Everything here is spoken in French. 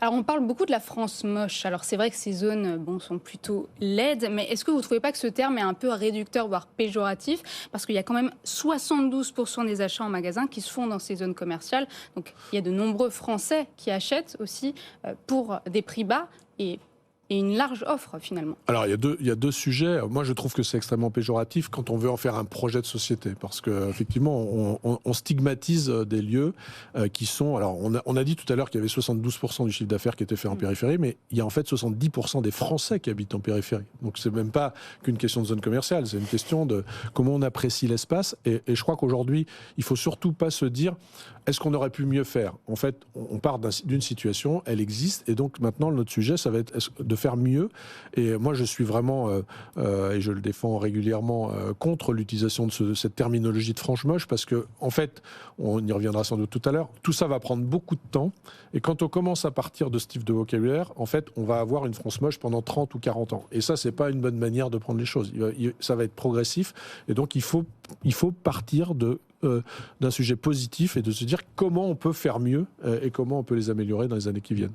Alors, on parle beaucoup de la France moche. Alors, c'est vrai que ces zones sont plutôt laides, mais est-ce que vous ne trouvez pas que ce terme est un peu réducteur, voire péjoratif? Parce qu'il y a quand même 72% des achats en magasin qui se font dans ces zones commerciales. Donc, il y a de nombreux Français qui achètent aussi pour des prix bas et une large offre, finalement. Alors, il y a deux sujets. Moi, je trouve que c'est extrêmement péjoratif quand on veut en faire un projet de société. Parce qu'effectivement, on stigmatise des lieux qui sont... Alors, on a dit tout à l'heure qu'il y avait 72% du chiffre d'affaires qui était fait en périphérie, mais il y a en fait 70% des Français qui habitent en périphérie. Donc, c'est même pas qu'une question de zone commerciale, c'est une question de comment on apprécie l'espace. Et je crois qu'aujourd'hui, il faut surtout pas se dire, est-ce qu'on aurait pu mieux faire? En fait, on part d'une situation, elle existe, et donc maintenant, notre sujet, ça va être de faire mieux. Et moi, je suis vraiment, et je le défends régulièrement, contre l'utilisation de cette terminologie de franche moche, parce que, en fait, on y reviendra sans doute tout à l'heure, tout ça va prendre beaucoup de temps. Et quand on commence à partir de ce type de vocabulaire, en fait, on va avoir une France moche pendant 30 ou 40 ans. Et ça, c'est pas une bonne manière de prendre les choses. Ça va être progressif. Et donc, il faut partir d'un sujet positif et de se dire comment on peut faire mieux et comment on peut les améliorer dans les années qui viennent.